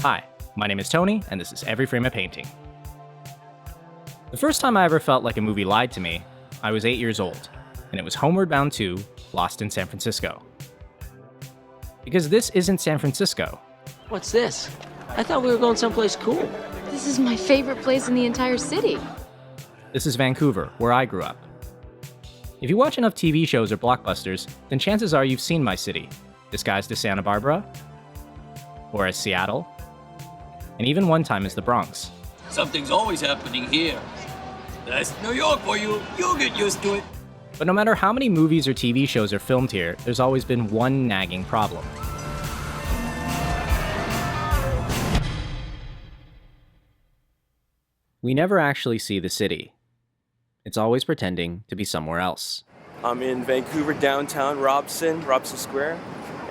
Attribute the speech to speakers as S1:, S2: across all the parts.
S1: Hi, my name is Tony, and this is Every Frame a Painting. The first time I ever felt like a movie lied to me, I was 8 years old, and it was Homeward Bound 2, Lost in San Francisco. Because this isn't San Francisco.
S2: What's this? I thought we were going someplace cool.
S3: This is my favorite place in the entire city.
S1: This is Vancouver, where I grew up. If you watch enough TV shows or blockbusters, then chances are you've seen my city, disguised as Santa Barbara, or as Seattle, and even one time as the Bronx.
S4: Something's always happening here. That's New York for you. You'll get used to it.
S1: But no matter how many movies or TV shows are filmed here, there's always been one nagging problem. We never actually see the city. It's always pretending to be somewhere else.
S5: I'm in Vancouver downtown, Robson Square,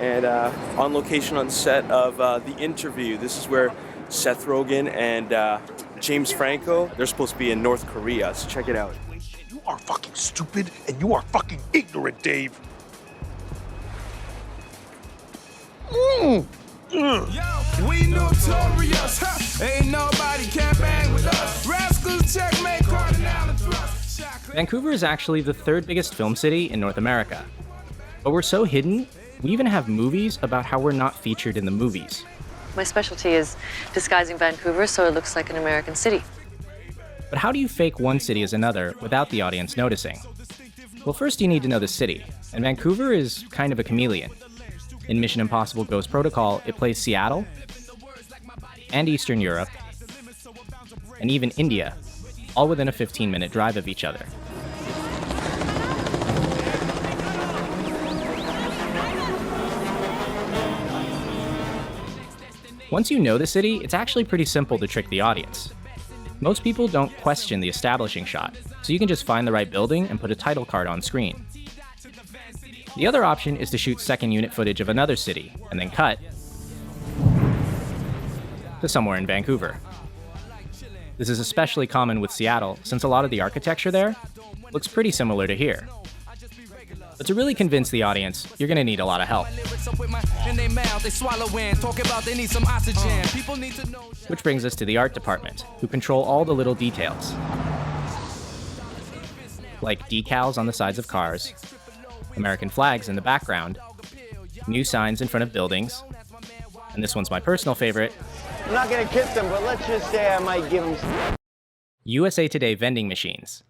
S5: and on location on set of The Interview. This is where Seth Rogen and James Franco, they're supposed to be in North Korea, so check it out.
S6: You are fucking stupid and you are fucking ignorant, Dave.
S7: Yo, we notorious, huh? Ain't nobody can bang with us. Rascalz, checkmate, cardinal and thrust.
S1: Vancouver is actually the third biggest film city in North America. But we're so hidden, we even have movies about how we're not featured in the movies.
S8: My specialty is disguising Vancouver so it looks like an American city.
S1: But how do you fake one city as another without the audience noticing? Well, first you need to know the city, and Vancouver is kind of a chameleon. In Mission Impossible Ghost Protocol, it plays Seattle, and Eastern Europe, and even India, all within a 15-minute drive of each other. Once you know the city, it's actually pretty simple to trick the audience. Most people don't question the establishing shot, so you can just find the right building and put a title card on screen. The other option is to shoot second unit footage of another city, and then cut to somewhere in Vancouver. This is especially common with Seattle, since a lot of the architecture there looks pretty similar to here. But to really convince the audience, you're gonna need a lot of help. Which brings us to the art department, who control all the little details. Like decals on the sides of cars, American flags in the background, new signs in front of buildings, and this one's my personal favorite.
S9: I'm not gonna kiss them, but let's just say I might give them some.
S1: USA Today vending machines.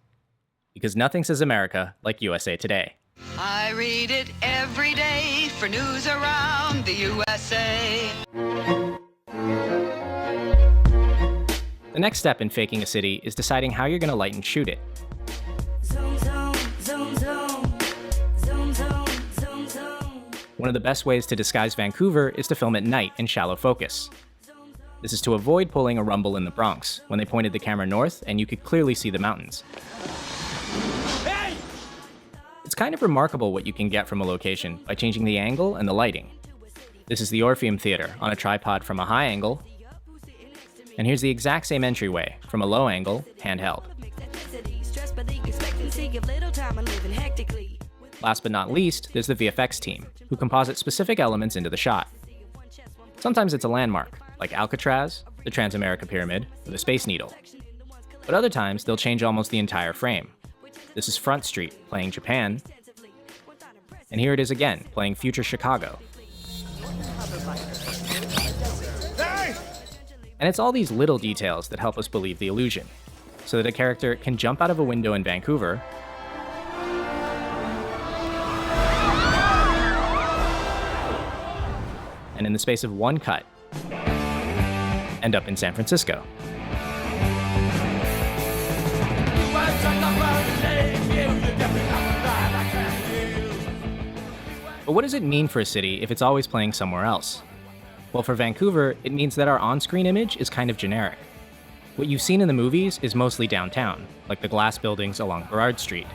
S1: Because nothing says America like USA Today.
S10: I read it every day for news around the USA.
S1: The next step in faking a city is deciding how you're going to light and shoot it. One of the best ways to disguise Vancouver is to film at night in shallow focus. This is to avoid pulling a rumble in the Bronx, when they pointed the camera north and you could clearly see the mountains. It's kind of remarkable what you can get from a location by changing the angle and the lighting. This is the Orpheum Theater on a tripod from a high angle, and here's the exact same entryway from a low angle, handheld. Last but not least, there's the VFX team, who composite specific elements into the shot. Sometimes it's a landmark, like Alcatraz, the Transamerica Pyramid, or the Space Needle. But other times, they'll change almost the entire frame. This is Front Street, playing Japan. And here it is again, playing future Chicago. And it's all these little details that help us believe the illusion, so that a character can jump out of a window in Vancouver and in the space of one cut, end up in San Francisco. But what does it mean for a city if it's always playing somewhere else? Well, for Vancouver, it means that our on-screen image is kind of generic. What you've seen in the movies is mostly downtown, like the glass buildings along Burrard Street.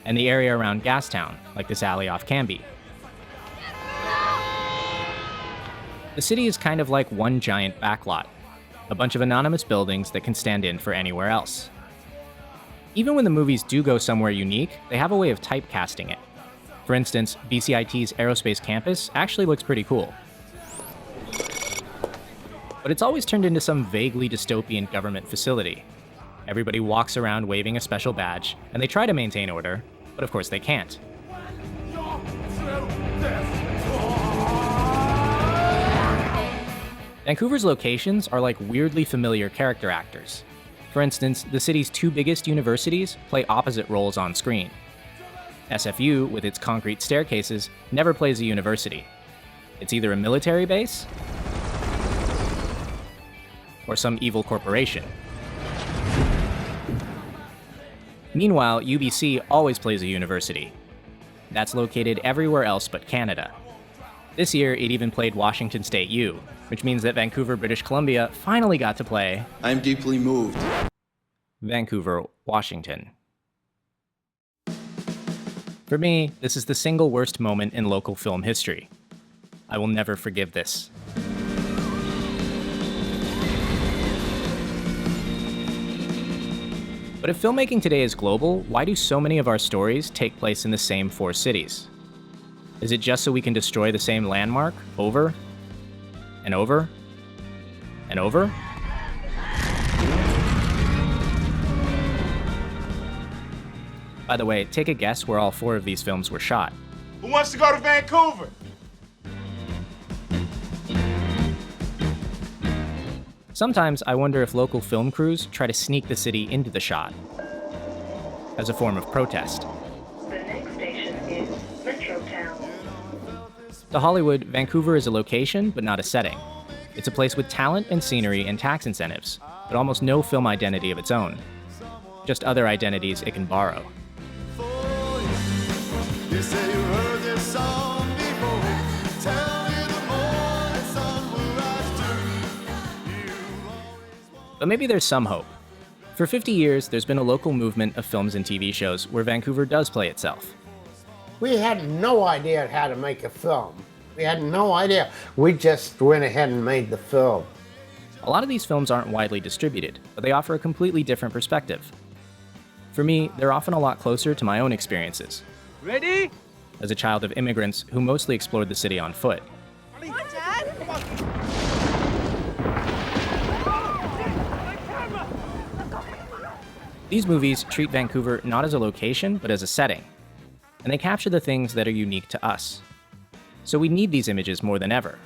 S1: And the area around Gastown, like this alley off Cambie. The city is kind of like one giant backlot, a bunch of anonymous buildings that can stand in for anywhere else. Even when the movies do go somewhere unique, they have a way of typecasting it. For instance, BCIT's aerospace campus actually looks pretty cool. But it's always turned into some vaguely dystopian government facility. Everybody walks around waving a special badge, and they try to maintain order, but of course they can't. Vancouver's locations are like weirdly familiar character actors. For instance, the city's two biggest universities play opposite roles on screen. SFU, with its concrete staircases, never plays a university. It's either a military base or some evil corporation. Meanwhile, UBC always plays a university. That's located everywhere else but Canada. This year, it even played Washington State U, which means that Vancouver, British Columbia finally got to play
S11: I'm deeply moved.
S1: Vancouver, Washington. For me, this is the single worst moment in local film history. I will never forgive this. But if filmmaking today is global, why do so many of our stories take place in the same 4 cities? Is it just so we can destroy the same landmark over and over and over? By the way, take a guess where all 4 of these films were shot.
S6: Who wants to go to Vancouver?
S1: Sometimes I wonder if local film crews try to sneak the city into the shot as a form of protest.
S12: The next station is Metrotown.
S1: To Hollywood, Vancouver is a location, but not a setting. It's a place with talent and scenery and tax incentives, but almost no film identity of its own. Just other identities it can borrow. But maybe there's some hope. For 50 years, there's been a local movement of films and TV shows where Vancouver does play itself.
S9: We had no idea how to make a film. We had no idea. We just went ahead and made the film.
S1: A lot of these films aren't widely distributed, but they offer a completely different perspective. For me, they're often a lot closer to my own experiences.
S7: Ready?
S1: As a child of immigrants who mostly explored the city on foot.
S12: Dad?
S1: These movies treat Vancouver not as a location, but as a setting. And they capture the things that are unique to us. So we need these images more than ever.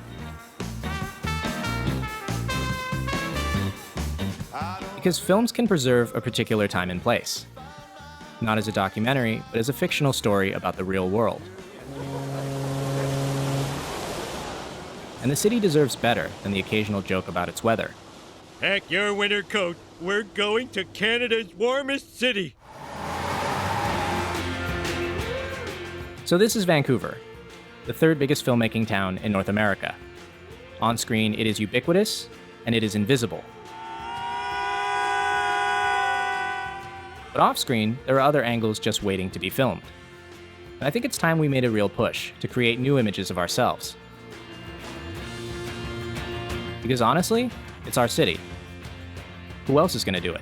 S1: Because films can preserve a particular time and place. Not as a documentary, but as a fictional story about the real world. And the city deserves better than the occasional joke about its weather.
S13: Heck your winter coat. We're going to Canada's warmest city.
S1: So this is Vancouver, the 3rd biggest filmmaking town in North America. On screen, it is ubiquitous, and it is invisible. But off screen, there are other angles just waiting to be filmed. And I think it's time we made a real push to create new images of ourselves. Because honestly, it's our city. Who else is going to do it?